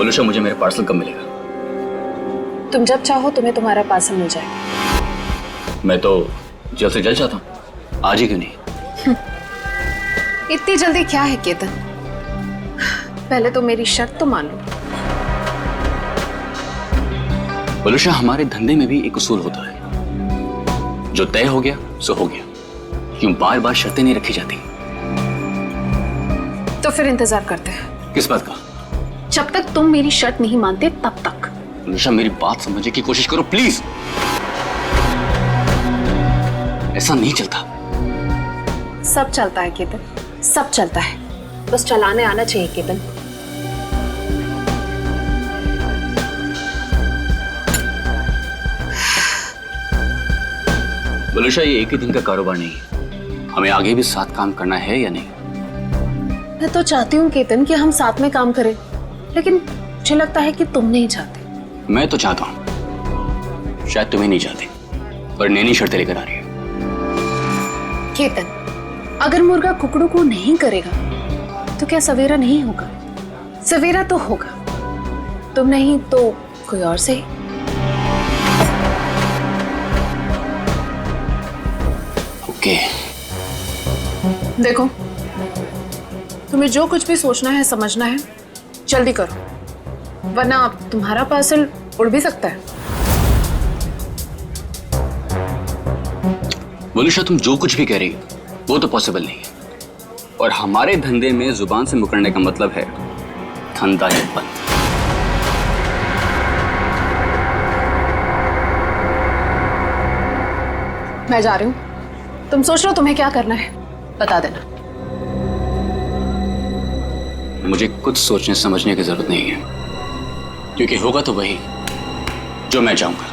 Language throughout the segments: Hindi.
बोलूशा, मुझे मेरा पार्सल कब मिलेगा? तुम जब चाहो तुम्हें तुम्हारा पार्सल मिल जाएगा। मैं तो जल्द से जल्द चाहता हूँ, आज ही क्यों नहीं? इतनी जल्दी क्या है केतन? पहले तो मेरी शर्त तो मान लो। बोलूशा, हमारे धंधे में भी एक उसूल होता है, जो तय हो गया सो हो गया। क्यों बार बार शर्तें नहीं रखी जाती? तो फिर इंतजार करते हैं। किस बात का? जब तक तुम मेरी शर्त नहीं मानते तब तक। बोलूशा, मेरी बात समझने की कोशिश करो प्लीज। ऐसा नहीं चलता। सब चलता है केतन, सब चलता है, बस चलाने आना चाहिए केतन। बोलूशा, ये एक ही दिन का कारोबार नहीं है, हमें आगे भी साथ काम करना है या नहीं? मैं तो चाहती हूँ केतन कि हम साथ में काम करें, लेकिन मुझे लगता है कि तुम नहीं चाहते। मैं तो चाहता हूं, शायद तुम्हें नहीं चाहते, पर नैनी शर्तें लेकर आ रही है। केतन, अगर मुर्गा कुकड़ू को नहीं करेगा तो क्या सवेरा नहीं होगा? सवेरा तो होगा, तुम नहीं तो कोई और सही। ओके। देखो, तुम्हें जो कुछ भी सोचना है समझना है जल्दी करो, वरना तुम्हारा पार्सल उड़ भी सकता है। बोलूशा, तुम जो कुछ भी कह रही हो वो तो पॉसिबल नहीं है, और हमारे धंधे में जुबान से मुकरने का मतलब है धंधा ही बंद। मैं जा रही हूँ, तुम सोच लो तुम्हें क्या करना है, बता देना। मुझे कुछ सोचने समझने की जरूरत नहीं है, क्योंकि होगा तो वही जो मैं चाहूंगा।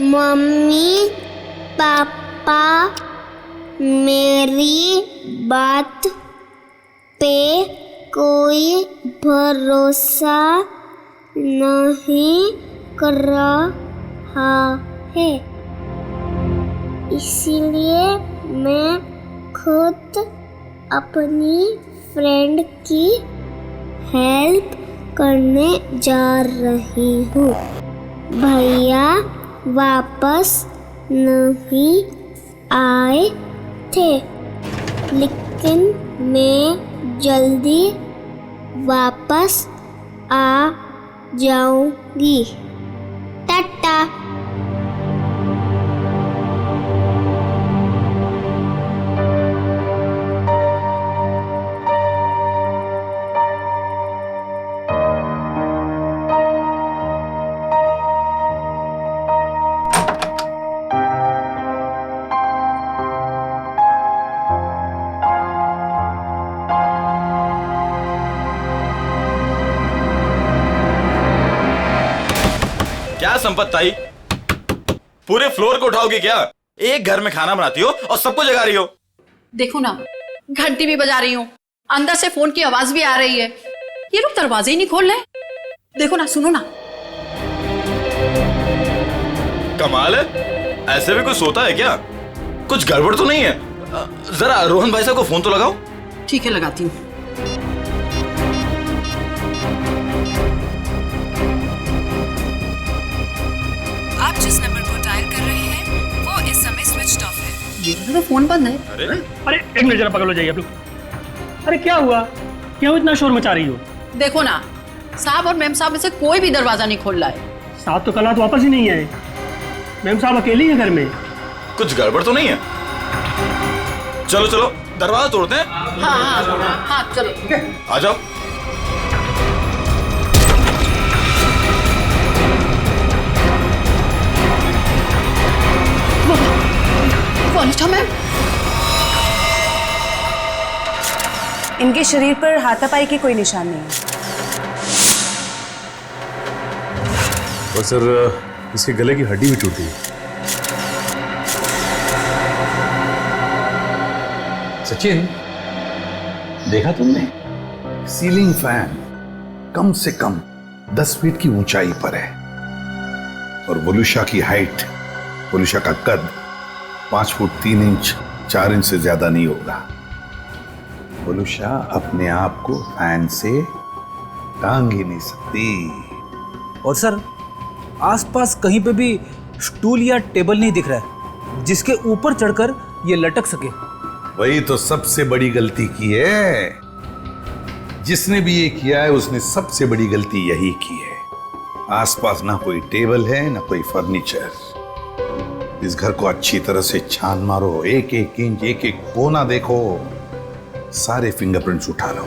मम्मी पापा मेरी बात पे कोई भरोसा नहीं कर रहा है, इसीलिए मैं खुद अपनी फ्रेंड की हेल्प करने जा रही हूँ। भैया वापस नहीं आए थे, लेकिन मैं जल्दी वापस आ जाऊंगी। टाटा। क्या संपत ताई, पूरे फ्लोर को उठाओगी क्या? एक घर में खाना बनाती हो और सबको जगा रही हो। देखो ना, घंटी भी बजा रही हूँ, अंदर से फोन की आवाज भी आ रही है, ये लोग दरवाजे ही नहीं खोल रहे। देखो ना, सुनो ना। कमाल है, ऐसे भी कोई सोता है क्या? कुछ गड़बड़ तो नहीं है? जरा रोहन भाई साहब को फोन तो लगाओ। ठीक है, लगाती हूँ। आप जिस नंबर को डायल कर रहे हैं वो इस समय स्विच ऑफ है। ये तो फोन बंद है। अरे एक मिनट, जरा पकड़ लो, जाइए आप लोग। अरे क्या हुआ, क्यों इतना शोर मचा रही हो? देखो ना, साहब और मैम साहब में से कोई भी दरवाजा नहीं खोल रहा है। साहब तो कल रात वापस ही नहीं आए, मैम साहब अकेली है घर में। कुछ गड़बड़ तो नहीं है? चलो चलो दरवाजा तोड़ते हैं। हाँ हाँ हाँ, चलो आ जाओ। वनिष्ठा मैम, इनके शरीर पर हाथापाई के कोई निशान नहीं है। और सर, इसके गले की हड्डी भी टूटी है। सचिन, देखा तुमने? सीलिंग फैन कम से कम 10 फीट की ऊंचाई पर है और वोलुशा की हाइट, वोलुशा का कद 5 फुट 3 इंच 4 इंच से ज्यादा नहीं होगा। वोलुशा अपने आप को फैन से टांग ही नहीं सकती। और सर, आसपास कहीं पे भी स्टूल या टेबल नहीं दिख रहा है जिसके ऊपर चढ़कर ये लटक सके। वही तो सबसे बड़ी गलती की है। जिसने भी ये किया है उसने सबसे बड़ी गलती यही की है। आसपास ना कोई टेबल है ना कोई फर्नीचर। इस घर को अच्छी तरह से छान मारो, एक एक इंच एक एक कोना देखो, सारे फिंगरप्रिंट्स उठा लो।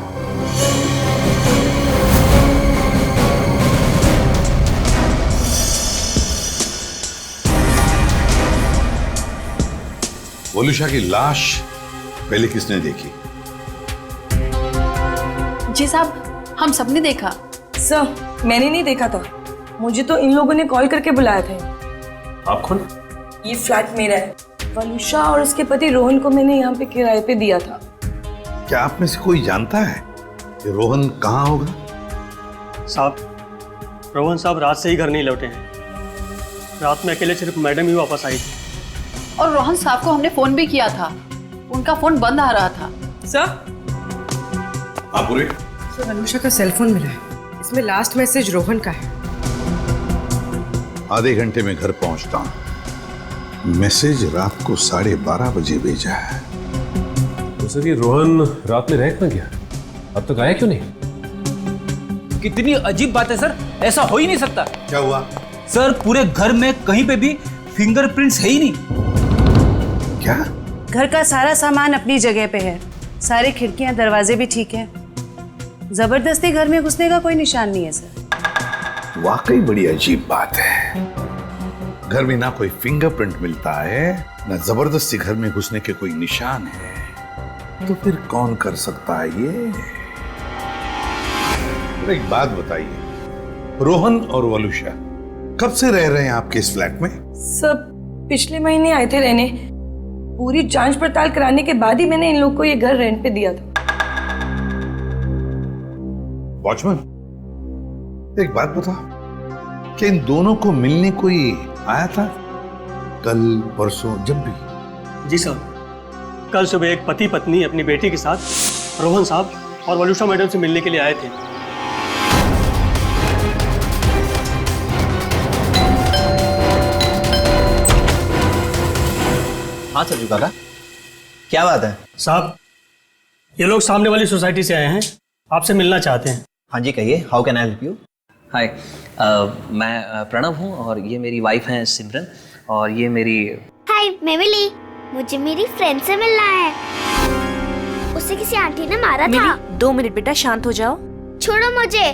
वोलुशा की लाश पहले किसने देखी? जी साहब, हम सबने देखा। सर, मैंने नहीं देखा था, मुझे तो इन लोगों ने कॉल करके बुलाया था। आप कौन? ये फ्लैट मेरा है। वलुषा और उसके पति रोहन को मैंने यहाँ पे किराए पे दिया था। क्या आप में से कोई जानता है कि रोहन कहाँ होगा? साहब, रोहन साहब रात से ही घर नहीं लौटे हैं। रात में अकेले सिर्फ मैडम ही वापस आई थी। और रोहन साहब को हमने फोन भी किया था, उनका फोन बंद आ रहा था। सर, आप पूरे? सर, वलुषा का सेलफोन मिला है, इसमें लास्ट मैसेज रोहन का है। आधे घंटे में घर पहुंचता हूं। मैसेज रात को 12:30 बजे भेजा है। तो सर, ये रोहन रात में रह कहाँ गया? अब तक आया क्यों नहीं? कितनी अजीब बात है सर, ऐसा हो ही नहीं सकता। क्या हुआ? सर, पूरे घर में कहीं पे भी फिंगरप्रिंट्स है ही नहीं। क्या? घर का सारा सामान अपनी जगह पे है, सारे खिड़कियां दरवाजे भी ठीक है। जबरदस्ती घर में घुसने का कोई निशान नहीं है सर। वाकई बड़ी अजीब बात है। घर में ना कोई फिंगरप्रिंट मिलता है ना जबरदस्ती घर में घुसने के कोई निशान है, तो फिर कौन कर सकता है ये? तो एक बात बताइए, रोहन और वलुषा कब से रह रहे हैं आपके इस फ्लैट में? सब पिछले महीने आए थे रहने। पूरी जांच पड़ताल कराने के बाद ही मैंने इन लोग को ये घर रेंट पे दिया था। वॉचमैन, एक बात बताओ, क्या इन दोनों को मिलने कोई आया था कल परसों जब भी? जी साहब, कल सुबह एक पति पत्नी अपनी बेटी के साथ रोहन साहब और वलुषा मैडम से मिलने के लिए आए थे। हाँ सरजू काका, क्या बात है? साहब, ये लोग सामने वाली सोसाइटी से आए हैं, आपसे मिलना चाहते हैं। हाँ जी, कहिए, how can I help you? Hi, मैं प्रणव हूँ और ये मेरी वाइफ हैं सिमरन, और ये मेरी। हाय, मैं मिली। मुझे मेरी फ्रेंड से मिलना है। उसे किसी आंटी ने मारा था। 2 मिनट बेटा, शांत हो जाओ। छोड़ो मुझे।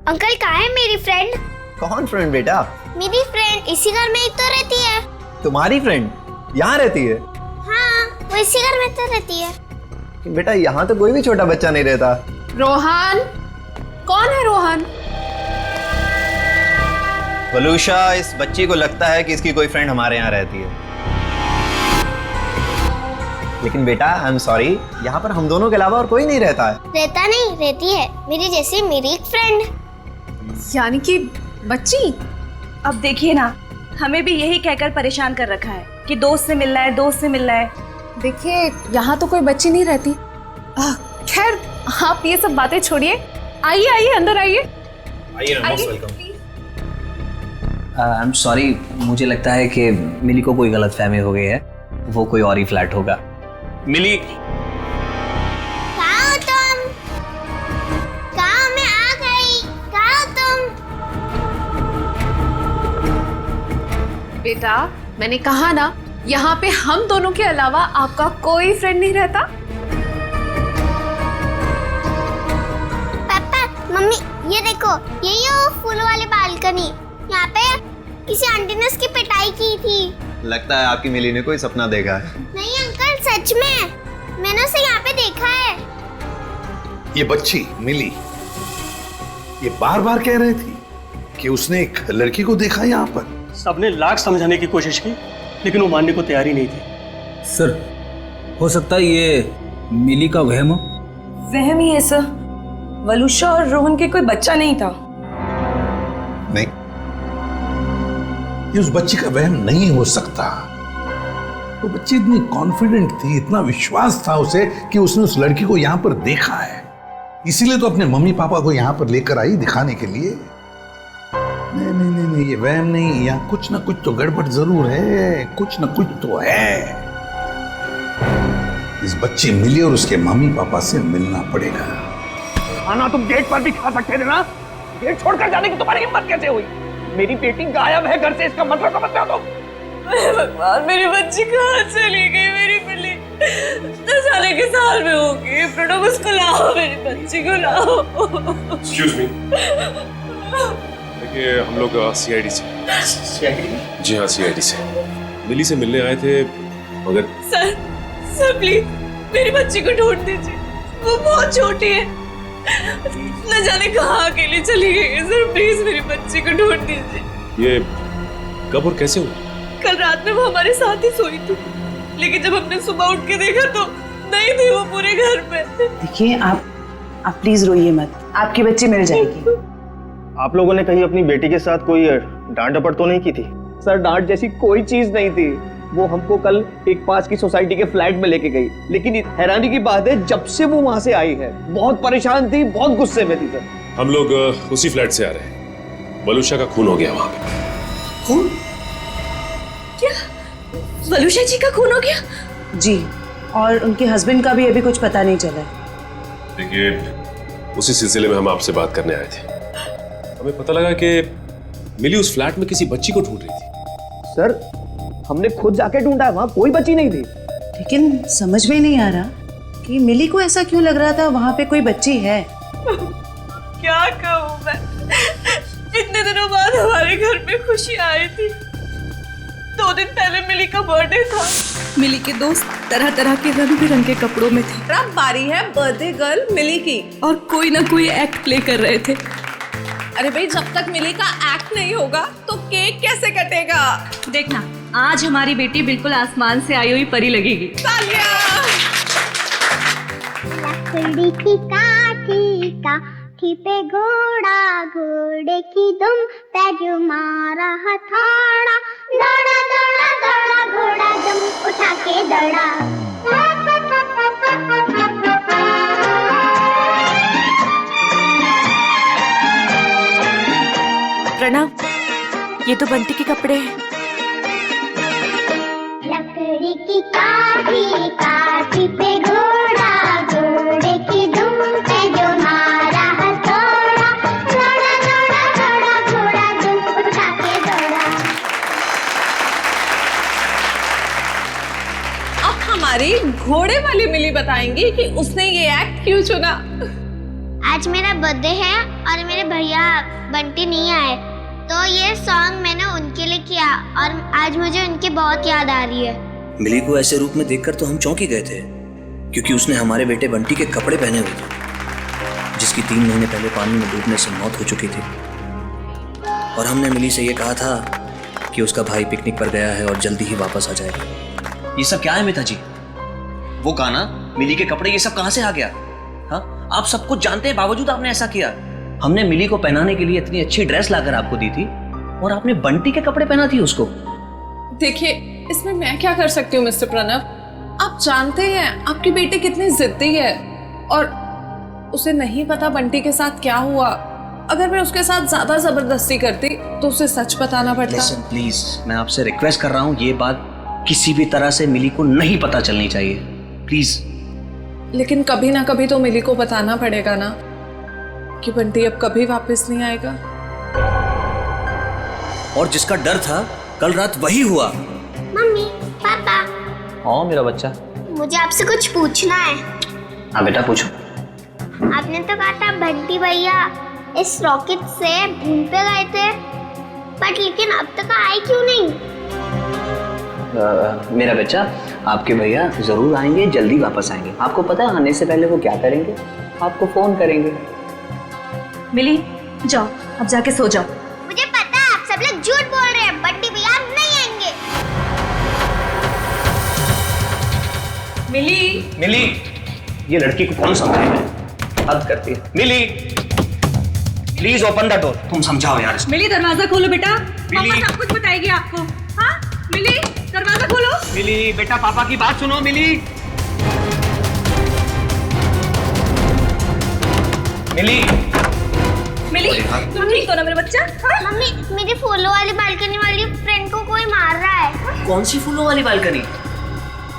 अंकल कहाँ है मेरी फ्रेंड? कौन फ्रेंड बेटा? मेरी फ्रेंड इसी घर में ही तो रहती है। तुम्हारी फ्रेंड यहाँ रहती है? हाँ, वो इसी घर में तो रहती है। बेटा, यहाँ तो कोई भी छोटा बच्चा नहीं रहता। रोहन? कौन है रोहन? वलुषा, इस बच्ची को लगता है कि इसकी कोई फ्रेंड हमारे यहाँ रहती है, लेकिन बेटा आई एम सॉरी, यहाँ पर हम दोनों के अलावा और कोई नहीं रहता है। रहता नहीं, रहती है मेरी जैसी मेरी एक फ्रेंड। यानी कि बच्ची? अब देखिए ना, हमें भी यही कहकर परेशान कर रखा है कि दोस्त से मिलना है, दोस्त से मिलना है। देखिए, यहाँ तो कोई बच्ची नहीं रहती। खैर, आप ये सब बातें छोड़िए, आइए आइए अंदर आइए। आई एम सॉरी, मुझे लगता है कि मिली को कोई गलतफहमी हो गई है, वो कोई और ही फ्लैट होगा। मिली, कहाँ हो तुम? कहाँ? मैं आ गई। कहाँ हो तुम? बेटा, मैंने कहा ना, यहाँ पे हम दोनों के अलावा आपका कोई फ्रेंड नहीं रहता। पापा, मम्मी, ये देखो, यही है वो फूल वाली बालकनी। यहाँ पे किसी आंटी ने उसकी पिटाई की थी। लगता है आपकी मिली ने कोई सपना देखा है। नहीं अंकल, सच में मैंने उसे यहाँ पे देखा है। ये बच्ची मिली, ये बार बार कह रही थी कि उसने एक लड़की को देखा यहाँ पर। सबने लाख समझाने की कोशिश की, लेकिन वो मानने को तैयार ही नहीं थी। सर, हो सकता है ये मिली का वहम? वहम ही है सर। वलुषा और रोहन के कोई बच्चा नहीं था। नहीं, ये उस बच्ची का वहम नहीं हो सकता। वो बच्ची इतनी कॉन्फिडेंट थी, इतना विश्वास था उसे कि उसने उस लड़की को यहां पर देखा है, इसीलिए तो अपने मम्मी पापा को यहां पर लेकर आई दिखाने के लिए। नहीं नहीं नहीं नहीं, ये वहम नहीं, यहाँ कुछ ना कुछ तो गड़बड़ जरूर है, कुछ ना कुछ तो है। इस बच्ची मिली और उसके मम्मी पापा से मिलना पड़ेगा। खाना तुम गेट पर भी खा सकते थे ना, गेट छोड़कर जाने की तुम्हारी हिम्मत कैसे हुई? मेरी बेटी गायब है घर से, इसका मतलब समझते हो तुम? भगवान, मेरी बच्ची कहाँ चली गई? मेरी बिल्ली 10 साल के साल में होगी। प्रणव, उसको लाओ, मेरी बच्ची को लाओ। एक्सक्यूज मी, देखिए हम लोग सीआईडी से। जी हाँ, सीआईडी से मिली से मिलने आए थे, मगर सर प्लीज मेरी बच्ची को ढूंढ दीजिए, वो बहुत छोटी है, न जाने कहाँ अकेली चली गई है। सर प्लीज मेरी बच्ची को ढूंढ दीजिए। ये कब और कैसे हुआ? कल रात में वो हमारे साथ ही सोई थी, लेकिन जब हमने सुबह उठ के देखा तो नहीं थी वो पूरे घर में। देखिए आप प्लीज रोइए मत, आपकी बच्ची मिल जाएगी। आप लोगों ने कहीं अपनी बेटी के साथ कोई डांट डपट तो नहीं की थी? सर, डांट जैसी कोई चीज नहीं थी। वो हमको कल एक पास की सोसाइटी के फ्लैट में लेके गई, लेकिन हैरानी की बात है जब से वो वहां से आई है बहुत परेशान थी, बहुत गुस्से में थी। सर, हम लोग उसी फ्लैट से आ रहे हैं। वलुषा का खून हो गया वहां पे। खून? क्या वलुषा जी का खून हो गया? जी, और उनके हस्बैंड का भी अभी कुछ पता नहीं चला है। देखिए उसी सिलसिले में हम आपसे बात करने आए थे। हमें पता लगा कि मिली उस फ्लैट में किसी बच्ची को ढूंढ रही थी। सर, हमने खुद जाके ढूंढा, वहां कोई बच्ची नहीं थी। लेकिन समझ में नहीं आ रहा कि मिली को ऐसा क्यों लग रहा था वहां पे कोई बच्ची है। क्या कहूँ मैं, इतने दिनों बाद हमारे घर में खुशी आई थी। 2 दिन पहले मिली का बर्थडे था। मिली के दोस्त तरह तरह के रंग बिरंगे कपड़ों में थे। अब बारी है बर्थडे गर्ल मिली की, और कोई ना कोई एक्ट प्ले कर रहे थे। अरे भाई, जब तक मिली का एक्ट नहीं होगा तो केक कैसे कटेगा? देखना, आज हमारी बेटी बिल्कुल आसमान से आई हुई परी लगेगी। लकड़ी की काठी काठी पे घोड़ा, घोड़े की दुम पे जो मारा हथौड़ा, दौड़ा दौड़ा दौड़ा घोड़ा दुम उठा के दौड़ा। प्रणव, ये तो बंटी के कपड़े हैं। लकड़ी की काठी काठी पे घोड़ा, घोड़े की दुम पे जो मारा हथौड़ा, दौड़ा दौड़ा दौड़ा घोड़ा दुम उठा के दौड़ा। अब हमारी घोड़े वाली मिली बताएंगी कि उसने ये एक्ट क्यों चुना। आज मेरा बर्थडे है और मेरे भैया बंटी नहीं आए, तो ये सॉन्ग मैंने उनके लिए किया और आज मुझे उनकी बहुत याद आ रही है। मिली को ऐसे रूप में देखकर तो हम चौंक ही गए थे, क्योंकि उसने हमारे बेटे बंटी के कपड़े पहने हुए थे, जिसकी 3 महीने पहले पानी में डूबने से मौत हो चुकी थी। और हमने मिली से ये कहा था कि उसका भाई पिकनिक पर गया है और जल्दी ही वापस आ जाएगा। ये सब क्या है मिता जी? वो गाना, मिली के कपड़े, ये सब कहाँ से आ गया? हाँ, आप सब कुछ जानते हैं, बावजूद आपने ऐसा किया। हमने मिली को पहनाने के लिए इतनी अच्छी ड्रेस लाकर आपको दी थी और आपने बंटी के कपड़े पहना थी उसको। देखिए, इसमें मैं क्या कर सकती हूँ मिस्टर प्रणव? आप जानते हैं आपकी बेटी कितनी जिद्दी है, और उसे नहीं पता बंटी के साथ क्या हुआ। अगर मैं उसके साथ ज्यादा जबरदस्ती करती तो उसे सच बताना पड़ता। Listen, प्लीज, मैं आपसे रिक्वेस्ट कर रहा हूँ, ये बात किसी भी तरह से मिली को नहीं पता चलनी चाहिए, प्लीज। लेकिन कभी ना कभी तो मिली को बताना पड़ेगा ना कि बंटी अब कभी वापस नहीं आएगा। और जिसका डर था कल रात वही हुआ। मम्मी, पापा, हाँ मेरा बच्चा, मुझे आपसे कुछ पूछना है। हाँ बेटा पूछो। आपने तो कहा था बंटी भैया इस रॉकेट से भूल पे गए थे, बट लेकिन अब तक आए क्यों नहीं? मेरा बच्चा, आपके भैया जरूर आएंगे, जल्दी वापस आएंगे। आपको पता है आने से पहले वो क्या करेंगे? आपको फोन करेंगे। मिली, जाओ अब जाके सो जाओ। मुझे पता है आप सब लोग झूठ बोल रहे हैं, बंटी भैया अब नहीं आएंगे। मिली, मिली, ये लड़की को कौन समझाएगा? हद करती है। मिली, प्लीज ओपन द डोर। तुम समझाओ यार इसको। मिली दरवाजा खोलो बेटा, मिली। पापा सब कुछ बताएगी आपको। हाँ मिली दरवाजा खोलो। मिली बेटा, पापा की बात सुनो। मिली, मिली, मिली तुम ठीक हो ना मेरे बच्चा? हाँ? मम्मी, मेरी फूलों वाली बालकनी वाली फ्रेंड को कोई मार रहा है। कौन सी फूलों वाली बालकनी?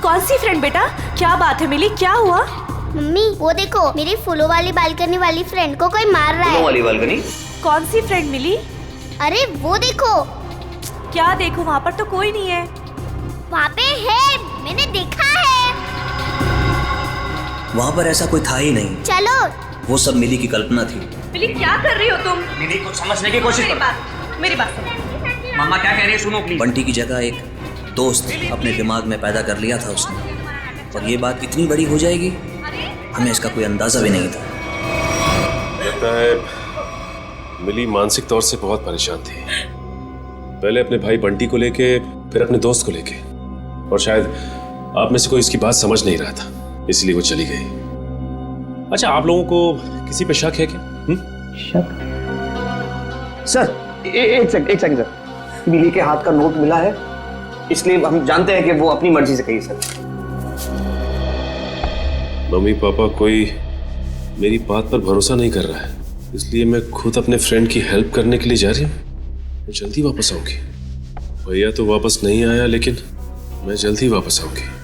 कौन सी फ्रेंड बेटा? क्या बात है मिली, क्या हुआ? मम्मी वो देखो, मेरी फूलों वाली बालकनी वाली फ्रेंड को कोई मार रहा है। फूलों वाली बालकनी? कौन सी फ्रेंड मिली? अरे वो देखो। क्या देखो, वहाँ पर तो कोई नहीं है। वहाँ पे है, मैंने देखा है। वहाँ पर ऐसा कोई था ही नहीं। चलो। वो सब मिली की कल्पना थी। मिली क्या कर रही हो तुम? मिली कुछ समझने की कोशिश करो। मेरी बात सुनो। मम्मा क्या कह रही है सुनो प्लीज। बंटी की जगह एक दोस्त अपने दिमाग में पैदा कर लिया था उसने, और ये बात इतनी बड़ी हो जाएगी हमें इसका कोई अंदाजा भी नहीं था। लगता है मिली मानसिक तौर से बहुत परेशान थी, पहले अपने भाई बंटी को लेके, फिर अपने दोस्त को लेके, और शायद आप में से कोई इसकी बात समझ नहीं रहा था, इसलिए वो चली गई। अच्छा, आप लोगों को किसी पे शक है क्या? शक? सर एक सेकंड सर, मिली के हाथ का नोट मिला है, इसलिए हम जानते हैं कि वो अपनी मर्जी से गई। सर मम्मी पापा कोई मेरी बात पर भरोसा नहीं कर रहा है, इसलिए मैं खुद अपने फ्रेंड की हेल्प करने के लिए जा रही हूँ। मैं जल्दी वापस आऊंगी। भैया तो वापस नहीं आया, लेकिन मैं जल्दी वापस आऊंगी।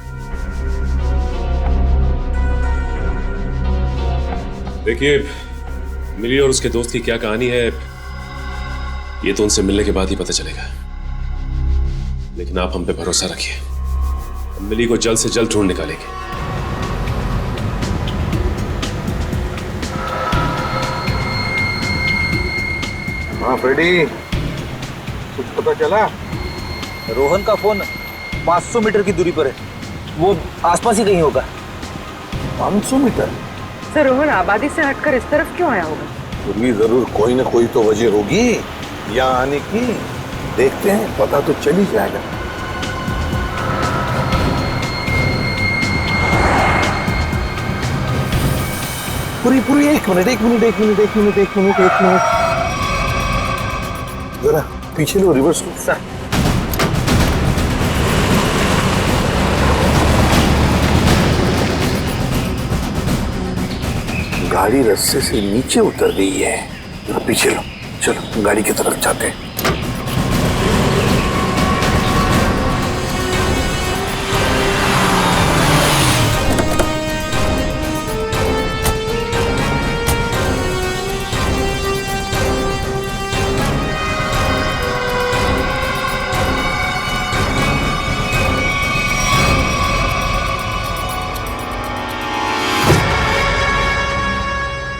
देखिए, मिली और उसके दोस्त की क्या कहानी है ये तो उनसे मिलने के बाद ही पता चलेगा, लेकिन आप हम पे भरोसा रखिए, हम मिली को जल्द से जल्द ढूंढ निकालेंगे। हाँ फ्रेडी, कुछ पता चला? रोहन का फोन 500 मीटर की दूरी पर है, वो आसपास ही कहीं होगा। 500 मीटर? सर रोहन आबादी से हटकर इस तरफ क्यों आया होगा? फिर भी जरूर कोई ना कोई तो वजह होगी यहाँ आने की। देखते हैं, पता तो चल ही जाएगा। पूरी एक मिनट जरा पीछे लो, रिवर्स लो। सर गाड़ी रास्ते से नीचे उतर गई है, जरा पीछे लो। चलो गाड़ी की तरफ जाते हैं।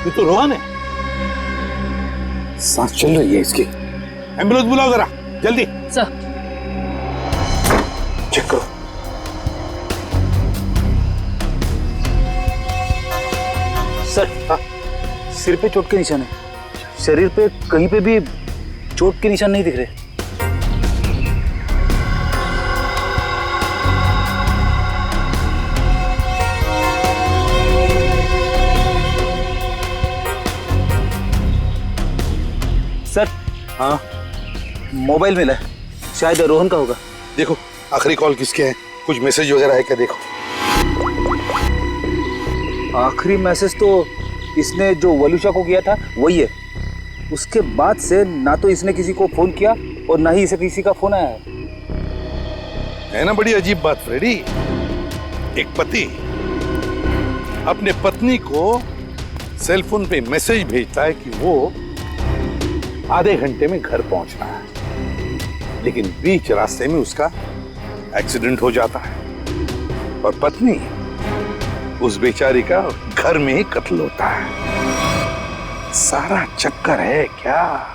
ये तो रोहन है, सांस चल रही है इसकी। एम्बुलेंस बुलाओ जरा जल्दी। सर चेक करो। सर हाँ, सिर पे चोट के निशान है, शरीर पे कहीं पे भी चोट के निशान नहीं दिख रहे। सर हाँ, मोबाइल मिला है, शायद रोहन का होगा। देखो आखिरी कॉल किसके है, कुछ मैसेज वगैरह है क्या? देखो आखिरी मैसेज तो इसने जो वलुषा को किया था वही है। उसके बाद से ना तो इसने किसी को फोन किया और ना ही इसे किसी का फोन आया है ना। बड़ी अजीब बात फ्रेडी, एक पति अपने पत्नी को सेल फोन पे मैसेज भेजता है कि वो आधे घंटे में घर पहुंचना है, लेकिन बीच रास्ते में उसका एक्सीडेंट हो जाता है और पत्नी उस बेचारी का घर में ही कत्ल होता है। सारा चक्कर है क्या?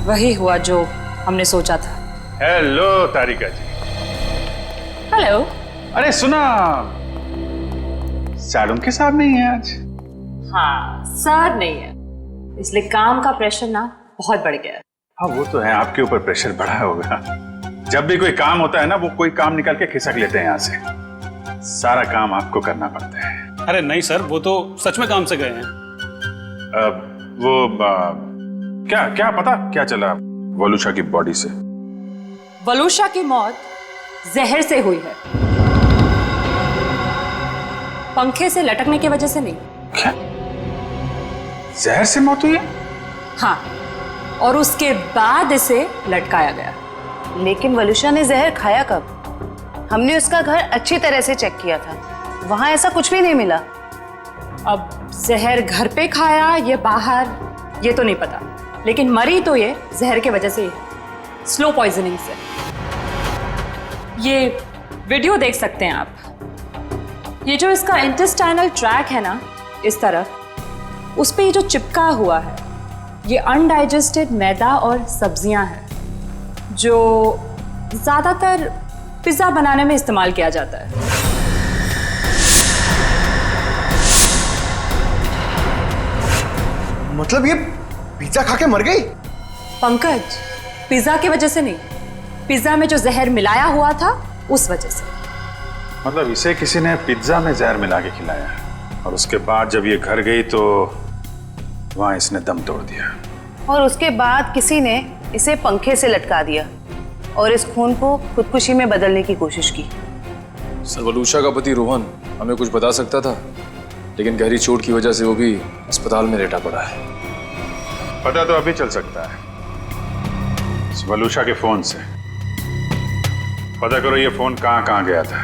वही हुआ जो हमने सोचा था। हेलो तारिका जी। हेलो। अरे सुना, सर उनके साथ नहीं है आज। हाँ, सर नहीं है, इसलिए काम का प्रेशर ना बहुत बढ़ गया है। हाँ वो तो है, आपके ऊपर प्रेशर बढ़ा होगा। जब भी कोई काम होता है ना, वो कोई काम निकाल के खिसक लेते हैं यहाँ से। सारा काम आपको करना पड़ता है। अरे नहीं सर, वो तो सच में काम से गए हैं। क्या पता क्या चला वलूषा की बॉडी से? वलूषा की मौत जहर से हुई है, पंखे से लटकने की वजह से नहीं। क्या? जहर से मौत हुई है? हाँ, और उसके बाद इसे लटकाया गया। लेकिन वलूषा ने जहर खाया कब? हमने उसका घर अच्छी तरह से चेक किया था, वहां ऐसा कुछ भी नहीं मिला। अब जहर घर पे खाया या बाहर ये तो नहीं पता, लेकिन मरी तो ये जहर की वजह से ही है, स्लो पॉइजनिंग से। ये वीडियो देख सकते हैं आप। ये जो इसका इंटेस्टाइनल ट्रैक है ना, इस तरफ, उस पे ये जो चिपका हुआ है, ये अनडाइजेस्टेड मैदा और सब्जियां हैं जो ज्यादातर पिज्जा बनाने में इस्तेमाल किया जाता है। मतलब ये पिज्जा खा के मर गई? पंकज, पिज्जा की वजह से नहीं, पिज्जा में जो जहर मिलाया हुआ था उस वजह से। मतलब इसे किसी ने पिज्जा में जहर मिला के खिलाया और उसके बाद जब ये घर गई तो वहां इसने दम तोड़ दिया, और उसके बाद किसी ने इसे पंखे से लटका दिया और इस खून को खुदकुशी में बदलने की कोशिश की। सर वलूषा का पति रोहन हमें कुछ बता सकता था, लेकिन गहरी चोट की वजह से वो भी अस्पताल में लेटा पड़ा है। पता तो अभी चल सकता है इस वलूषा के फोन से। पता करो ये फोन कहाँ गया था,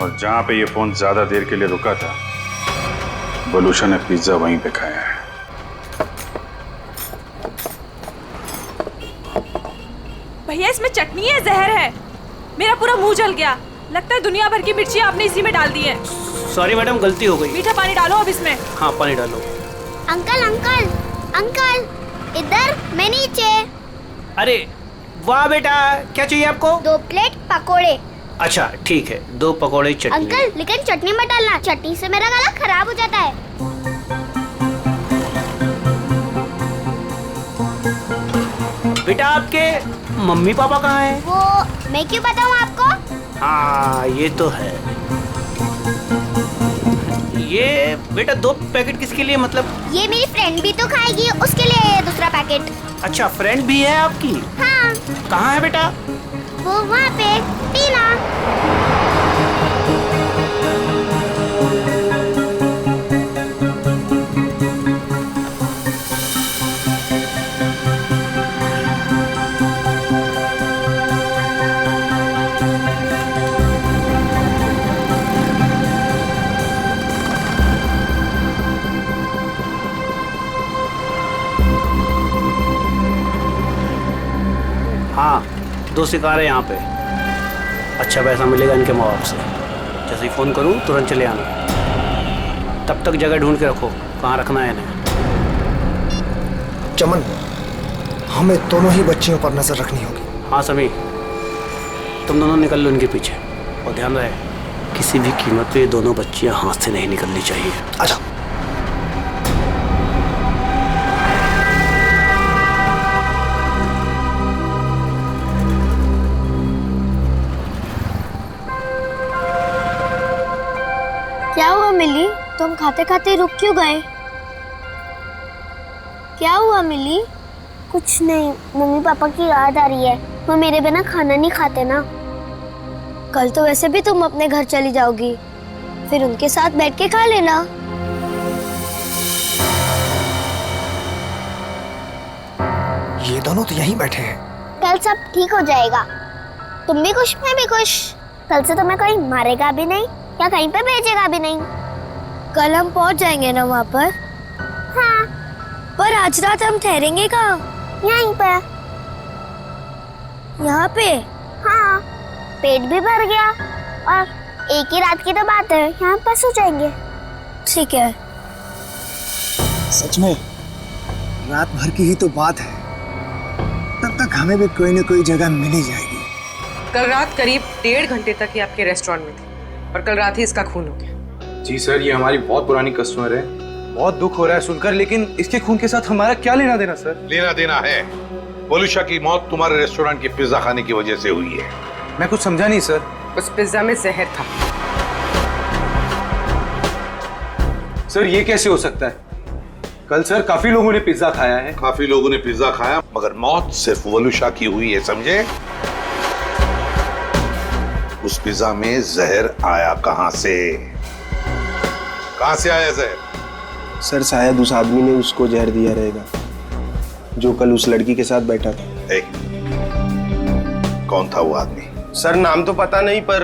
और जहां पे ये फोन ज्यादा देर के लिए रुका था, वलूषा ने पिज्जा वहीं पे खाया है। भैया इसमें चटनी है, जहर है। मेरा पूरा मुंह जल गया, लगता है दुनिया भर की मिर्ची आपने इसी में डाल दी है। सॉरी मैडम, गलती हो गई। मीठा पानी डालो अब इसमें। हाँ पानी डालो। अंकल अंकल अंकल, इधर, मैं नीचे। अरे वाह बेटा, क्या चाहिए आपको? 2 प्लेट पकोड़े। अच्छा ठीक है, 2 पकोड़े चटनी। अंकल लेकिन चटनी मत डालना, चटनी से मेरा गला खराब हो जाता है। बेटा आपके मम्मी पापा कहाँ हैं? वो मैं क्यों बताऊँ आपको? हाँ ये तो है। ये बेटा 2 पैकेट किसके लिए, मतलब? ये मेरी फ्रेंड भी तो खाएगी, उसके लिए दूसरा पैकेट। अच्छा फ्रेंड भी है आपकी? हाँ। कहाँ है बेटा? वो वहाँ पे, टीना। हाँ 2 शिकार है यहाँ पे। अच्छा पैसा मिलेगा इनके माँ बाप से। जैसे ही फ़ोन करूँ तुरंत चले आना। तब तक जगह ढूंढ के रखो कहाँ रखना है इन्हें। चमन, हमें दोनों ही बच्चियों पर नजर रखनी होगी। हाँ समी, तुम दोनों निकल लो इनके पीछे, और ध्यान रहे किसी भी कीमत पे ये दोनों बच्चियाँ हाथ से नहीं निकलनी चाहिए। अच्छा। क्या हुआ मिली, तुम खाते खाते रुक क्यों गए? क्या हुआ मिली? कुछ नहीं, मम्मी पापा की याद आ रही है, वो मेरे बिना खाना नहीं खाते ना। कल तो वैसे भी तुम अपने घर चली जाओगी, फिर उनके साथ बैठ के खा लेना। ये दोनों तो यहीं बैठे हैं। कल सब ठीक हो जाएगा, तुम भी खुश मैं भी खुश। कल से तुम्हें कोई मारेगा भी नहीं या कहीं पे भेजेगा भी नहीं। कल हम पहुंच जाएंगे ना वहाँ पर? हाँ। पर आज रात हम ठहरेंगे कहाँ? यहीं पे। यहाँ पे? हाँ, पेट भी भर गया और एक ही रात की तो बात है, यहाँ पर सो जाएंगे। ठीक है। सच में रात भर की ही तो बात है, हमें भी कोई ना कोई जगह मिल ही जाएगी। कल रात करीब 1.5 घंटे तक ये आपके रेस्टोरेंट में थी और कल रात ही इसका खून हो गया। जी सर, ये हमारी बहुत पुरानी कस्टमर है। बहुत दुख हो रहा है सुनकर, लेकिन इसके खून के साथ हमारा क्या लेना देना सर? लेना देना है। वलूशा की मौत तुम्हारे रेस्टोरेंट के पिज्जा खाने की वजह से हुई है। मैं कुछ समझा नहीं सर। उस पिज्जा में जहर था। सर ये कैसे हो सकता है? कल सर काफी लोगों ने पिज्जा खाया है। काफी लोगों ने पिज्जा खाया, मगर मौत सिर्फ वलूशा की हुई है, समझे? उस पिज्जा में जहर आया कहां से? कहां से आया जहर? सर शायद उस आदमी ने उसको जहर दिया रहेगा जो कल उस लड़की के साथ बैठा था। कौन था वो आदमी? सर नाम तो पता नहीं, पर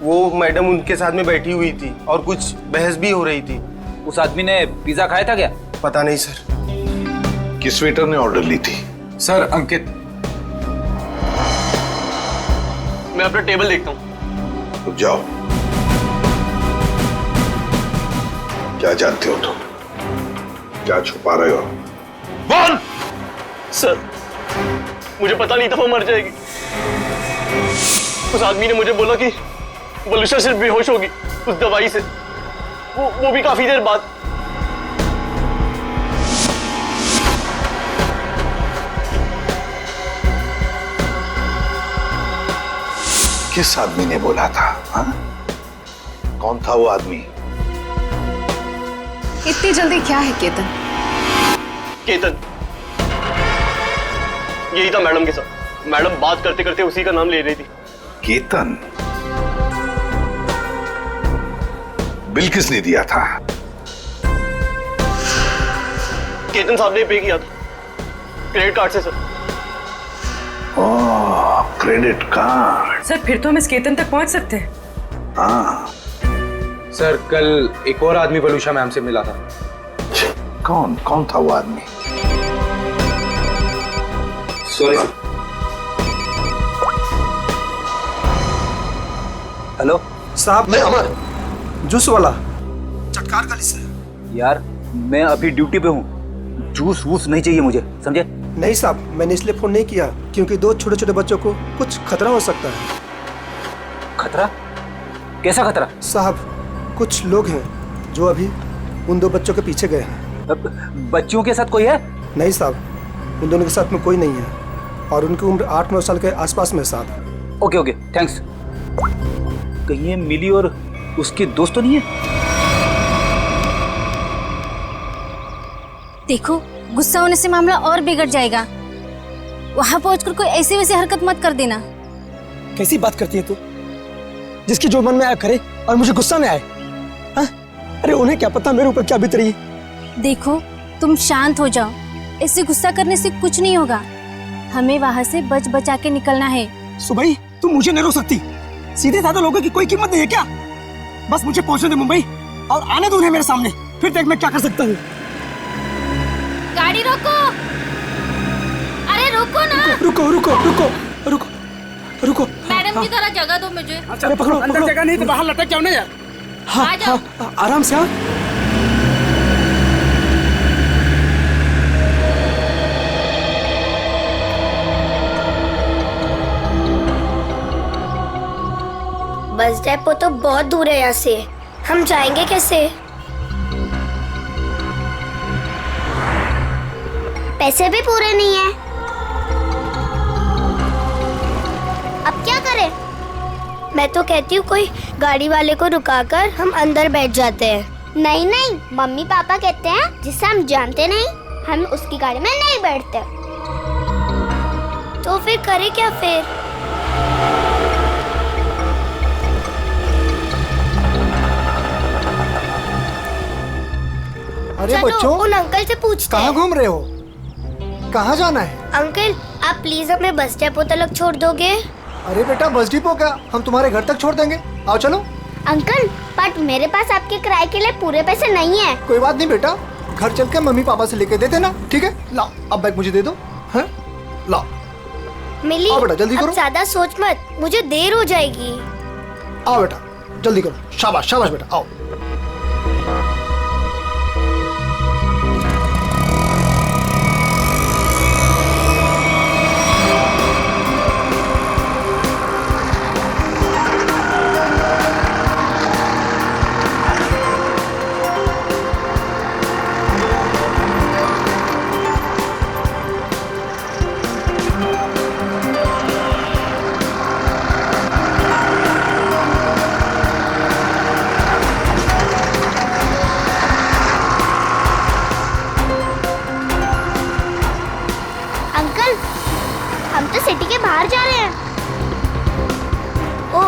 वो मैडम उनके साथ में बैठी हुई थी और कुछ बहस भी हो रही थी। उस आदमी ने पिज्जा खाया था क्या? पता नहीं सर। किस वेटर ने ऑर्डर ली थी? सर अंकित। मैं अपना टेबल देखता हूँ। रुक जाओ। क्या जानते हो तुम? क्या छुपा रहे हो? बोल! सर मुझे पता नहीं था वो मर जाएगी। उस आदमी ने मुझे बोला कि वलूशा सिर्फ बेहोश होगी उस दवाई से, वो भी काफी देर बाद। किस आदमी ने बोला था? हाँ? कौन था वो आदमी? इतनी जल्दी क्या है केतन? केतन यही था मैडम के साथ। मैडम बात करते करते उसी का नाम ले रही थी। केतन? बिल किसने दिया था? केतन साहब ने पे किया था क्रेडिट कार्ड से सर। ओह, क्रेडिट कार्ड। सर फिर तो हम इस केतन तक पहुंच सकते हैं। हाँ सर कल एक और आदमी वलूशा मैम से मिला था। कौन था वो आदमी? सॉरी। हेलो साहब, मैं अमर, जूस वाला। चटकार गली से। यार मैं अभी ड्यूटी पे हूँ, जूस वूस नहीं चाहिए मुझे, समझे? नहीं साहब, मैंने इसलिए फोन नहीं किया क्योंकि 2 छोटे छोटे बच्चों को कुछ खतरा हो सकता है। खतरा? कैसा खतरा? साहब कुछ लोग हैं जो अभी उन 2 बच्चों के पीछे गए हैं। बच्चियों के साथ कोई है? नहीं साहब, उन दोनों के साथ में कोई नहीं है और उनकी उम्र 8-9 साल के आसपास में साहब। Okay okay thanks. कहीं ये मिली और उसके दोस्त तो नहीं है? देखो गुस्सा होने से मामला और बिगड़ जाएगा। वहां पहुंचकर कोई ऐसी वैसी हरकत मत कर देना। कैसी बात करती है तू? जिसकी जो मन में आया करे और मुझे गुस्सा में आए? हाँ? अरे उन्हें क्या पता मेरे ऊपर क्या बीत रही है। देखो तुम शांत हो जाओ, इससे गुस्सा करने से कुछ नहीं होगा। हमें वहां से बच बचा के निकलना है। सुबह तुम मुझे नहीं रोक सकती। सीधे साधे लोगों की कोई कीमत नहीं है क्या? बस मुझे पहुंचने दे मुंबई और आने दो उन्हें मेरे सामने, फिर देख मैं क्या कर सकता हूँ। गाड़ी रोको। अरे रुको ना। रुको रुको रुको रुको रुको। मैडम की तरह जगह दो मुझे। अरे पकड़ो, अंदर जगह नहीं तो बाहर लटक जाओ ना यार। हाँ हाँ आराम से। हाँ बस डेपो तो बहुत दूर है यहाँ से, हम जाएंगे कैसे? पैसे भी पूरे नहीं है। अब क्या करें? मैं तो कहती हूँ कोई गाड़ी वाले को रुकाकर हम अंदर बैठ जाते हैं। नहीं नहीं, मम्मी पापा कहते हैं जिससे हम जानते नहीं हम उसकी गाड़ी में नहीं बैठते। तो फिर करें क्या फिर? अरे बच्चों, उन अंकल से पूछते हैं। कहाँ घूम रहे हो? कहाँ जाना है? अंकल आप प्लीज हमें बस डेपो तक छोड़ दोगे? अरे बेटा बस डिपो का हम तुम्हारे घर तक छोड़ देंगे, आओ चलो। अंकल बट मेरे पास आपके किराए के लिए पूरे पैसे नहीं है। कोई बात नहीं बेटा, घर चल के मम्मी पापा से लेके दे देना, ठीक है? लाओ अब बैग मुझे दे दो। हैं? लाओ। मिली आओ बेटा जल्दी करो। ज्यादा सोच मत, मुझे देर हो जाएगी। आओ बेटा जल्दी करो। शाबाश शाबाश बेटा, आओ।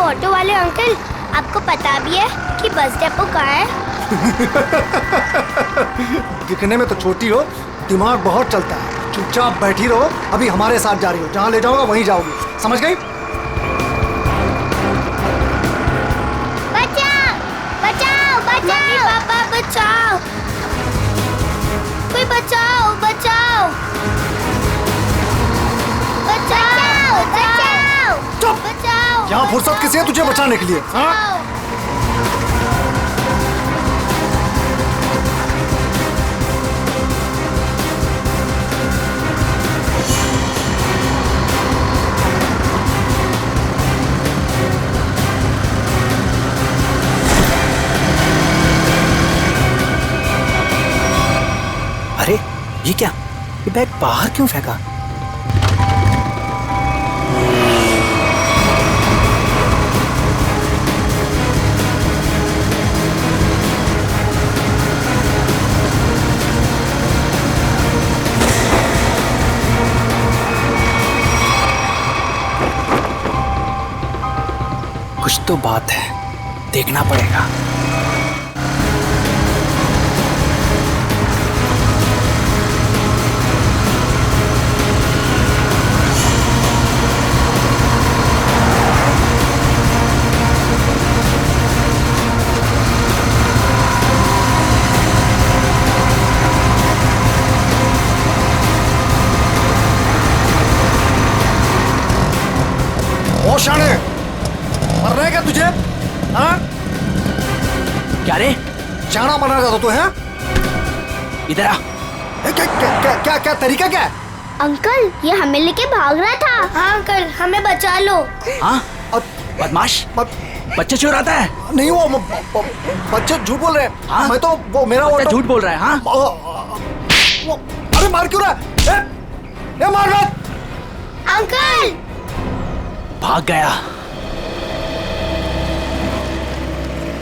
ऑटो वाले अंकल, आपको पता भी है कि बस डिपो कहाँ है? दिखने में तो छोटी हो, दिमाग बहुत चलता है। चुपचाप बैठी रहो, अभी हमारे साथ जा रही हो, जहाँ ले जाऊंगा वहीं जाओगी, समझ गई? बचाओ बचाओ बचाओ, मम्मी पापा बचाओ, कोई बचाओ बचाओ बचाओ बचाओ। चुप! बचाओ। यहाँ फुर्सत किसी है तुझे बचाने के लिए? हाँ? अरे ये क्या, ये बैग बाहर क्यों फेंका? कुछ तो बात है, देखना पड़ेगा। ओ शाने, मरना है क्या तुझे? हाँ? क्या रे? शाना बनना चाहता तू है? इधर आ। क्या तरीका क्या है? अंकल, ये हमें लेके भाग रहा था। हाँ अंकल, हमें बचा लो। हाँ? बदमाश, बच्चे चुराता है? नहीं, वो बच्चे झूठ बोल रहे हैं। हाँ? मैं तो वो मेरा बच्चा झूठ बोल रहा है। हाँ? अरे मार क्यों रहा है? ये मार मत। अंकल! भाग गया।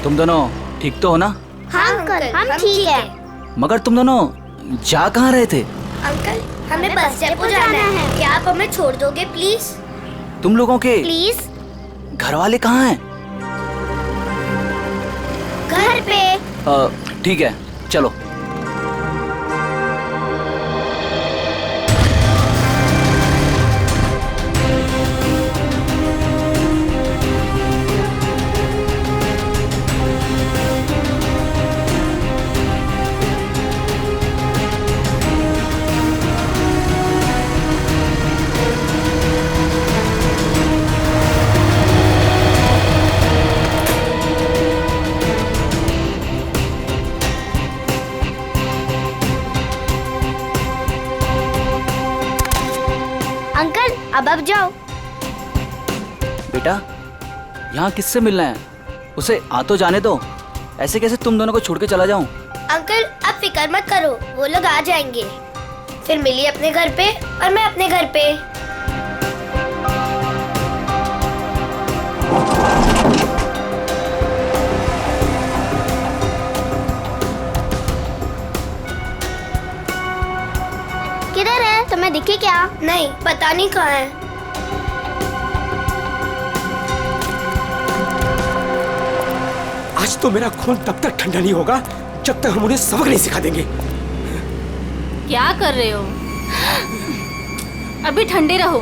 तुम दोनों ठीक तो हो ना? हाँ अंकल, हम ठीक है। मगर तुम दोनों जा कहाँ रहे थे? अंकल, हमें बस डिपो जाना है। क्या आप हमें छोड़ दोगे प्लीज? तुम लोगों के प्लीज? घर वाले कहाँ हैं? घर पे। ठीक है, चलो। अब जाओ। बेटा, यहाँ किससे मिलना है? उसे आ तो जाने दो। ऐसे कैसे तुम दोनों को छोड़ के चला जाऊं? अंकल, आप फिक्र मत करो, वो लोग आ जाएंगे। फिर मिली अपने घर पे और मैं अपने घर पे। किधर है? तुम्हें दिखे क्या? नहीं, पता नहीं कहाँ है। आज तो मेरा खून तब तक ठंडा नहीं होगा जब तक हम उन्हें सबक नहीं सिखा देंगे। क्या कर रहे हो? अभी ठंडे रहो,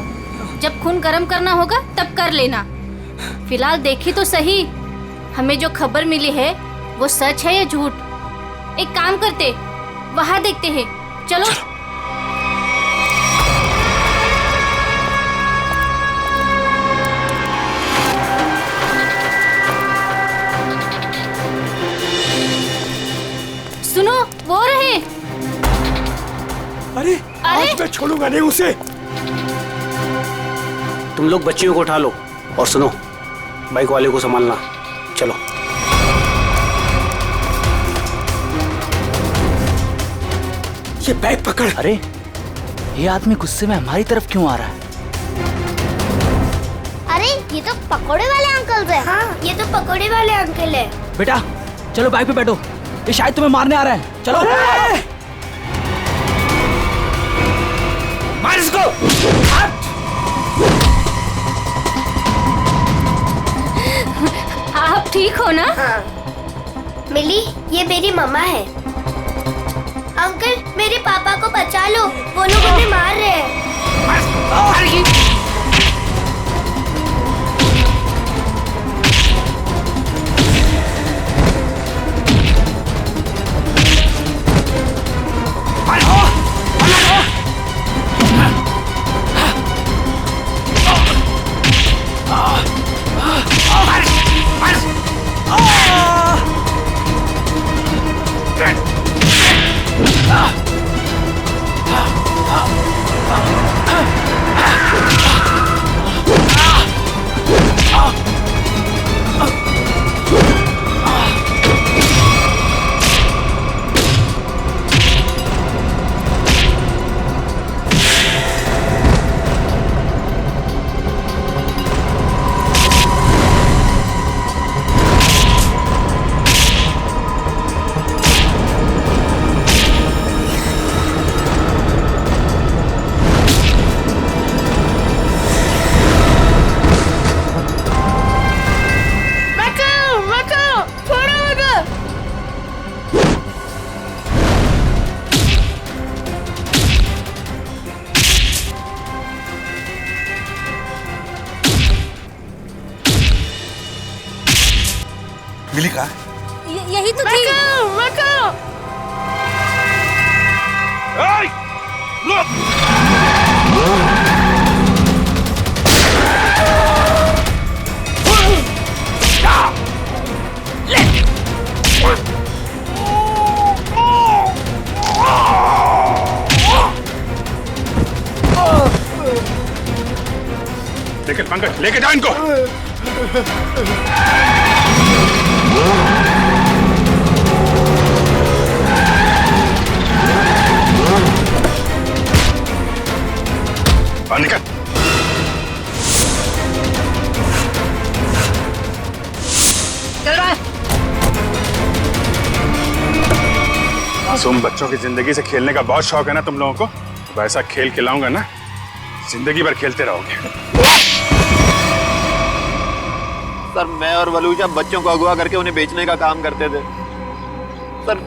जब खून गर्म करना होगा तब कर लेना। फिलहाल देखी तो सही, हमें जो खबर मिली है वो सच है या झूठ। एक काम करते, वहां देखते हैं। चलो। सुनो, वो रहे। अरे आज मैं छोड़ूंगा नहीं उसे। तुम लोग बच्चियों को उठा लो और सुनो, बाइक वाले को संभालना। चलो। ये बैग पकड़। अरे ये आदमी गुस्से में हमारी तरफ क्यों आ रहा है? अरे ये तो पकोड़े वाले अंकल है। हाँ, ये तो पकोड़े वाले अंकल है। बेटा चलो बाइक पे बैठो, ये शायद तुम्हें मारने आ रहा है। चलो मार इसको। ठीक हो ना? हाँ। मिली, ये मेरी मम्मा है। अंकल, मेरे पापा को बचा लो, वो लोग हमें मार रहे हैं। मिली कहाँ? यही तो थी। लेकिन पंकज, लेके जाओ इनको। निकल। चल रहा है। मासूम बच्चों की जिंदगी से खेलने का बहुत शौक है ना तुम लोगों को? तो ऐसा खेल खिलाऊंगा ना, जिंदगी भर खेलते रहोगे। सर, मैं और वलूशा बच्चों को अगवा करके उन्हें बेचने का काम करते थे। सर,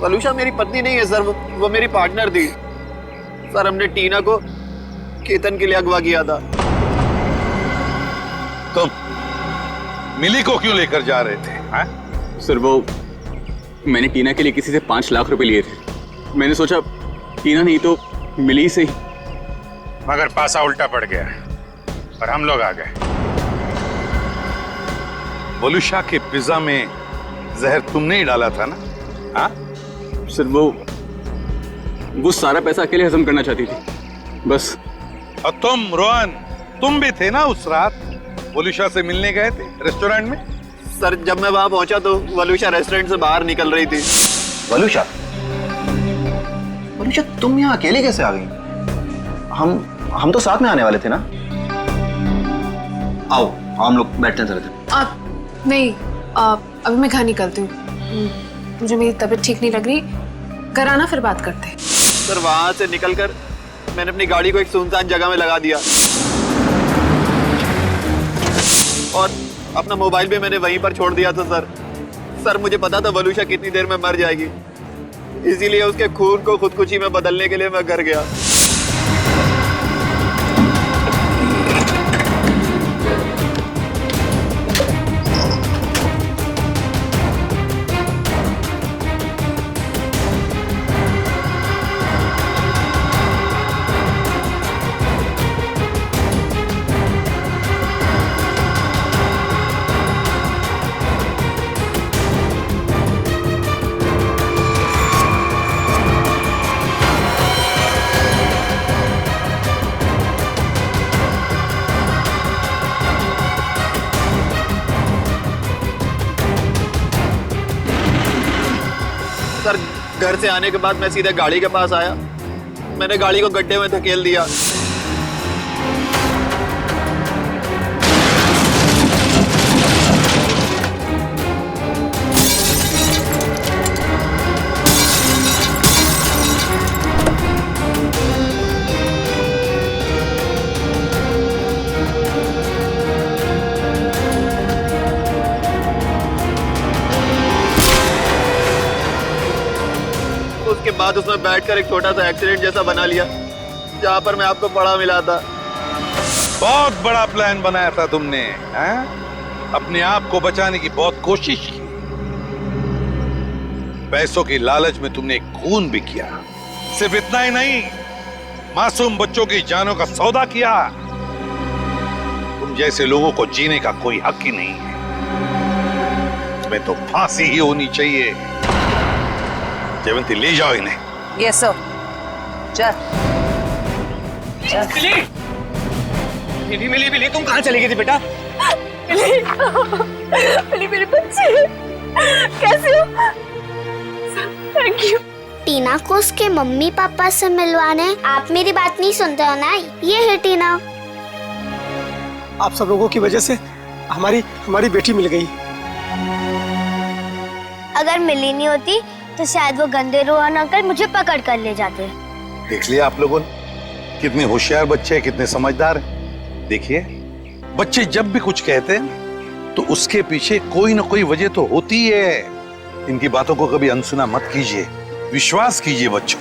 वलूशा मेरी पत्नी नहीं है सर, वो मेरी पार्टनर थी। सर, हमने टीना को केतन के लिए अगवा किया था। तुम मिली को क्यों लेकर जा रहे थे? हा? सर, वो मैंने टीना के लिए किसी से 5 लाख रुपए लिए थे। मैंने सोचा टीना नहीं तो मिली से ही। मगर पासा उल्टा पड़ गया और हम लोग आ गए। वलूशा के पिज्जा में जहर तुमने ही डाला था ना? हाँ? सर, वो सारा पैसा अकेले हजम करना चाहती थी बस। और तुम रोहन, तुम भी थे ना उस रात? वलूशा से मिलने गए थे रेस्टोरेंट में? सर, जब मैं वहां पहुंचा तो वलूशा रेस्टोरेंट से बाहर निकल रही थी। वलूशा, तुम यहाँ अकेले कैसे आ गई? हम तो साथ में आने वाले थे ना? आओ, हम लोग बैठते हैं सर। नहीं, अभी मैं घर निकलती हूँ। मुझे मेरी तबीयत ठीक नहीं लग रही। घर आना, फिर बात करते हैं। सर, वहां से निकलकर मैंने अपनी गाड़ी को एक सुनसान जगह में लगा दिया और अपना मोबाइल भी मैंने वहीं पर छोड़ दिया था। सर, मुझे पता था वलूशा कितनी देर में मर जाएगी, इसीलिए उसके खून को खुदकुशी में बदलने के लिए मैं घर गया। सर, घर से आने के बाद मैं सीधे गाड़ी के पास आया। मैंने गाड़ी को गड्ढे में धकेल दिया। बाद उसमें बैठकर एक छोटा सा एक्सीडेंट जैसा बना लिया जहाँ पर मैं आपको पड़ा मिला था। बहुत बड़ा प्लान बनाया था तुमने, हैं? अपने आप को बचाने की बहुत कोशिश की। पैसों की लालच में तुमने खून भी किया। सिर्फ इतना ही नहीं, मासूम बच्चों की जानों का सौदा किया। तुम जैसे लोगों को जीने का कोई हक ही नहीं है। तुम्हें तो फांसी ही होनी चाहिए। जयवंती ले जाओ इन्हें। Yes sir. चल मिली मिली मिली, तुम कहाँ चली गई थी बेटा? मिली मेरे बच्चे, कैसे हो? Thank you. टीना को उसके मम्मी पापा से मिलवाने। आप मेरी बात नहीं सुनते हो ना? ये है टीना। आप सब लोगों की वजह से हमारी बेटी मिल गई। अगर मिली नहीं होती तो शायद वो गंदे रोहन अंकल मुझे पकड़ कर ले जाते। देख लिया आप लोगों ने, कितने होशियार बच्चे हैं, कितने समझदार हैं। देखिए, बच्चे जब भी कुछ कहते हैं तो उसके पीछे कोई ना कोई वजह तो होती है। इनकी बातों को कभी अनसुना मत कीजिए, विश्वास कीजिए बच्चों।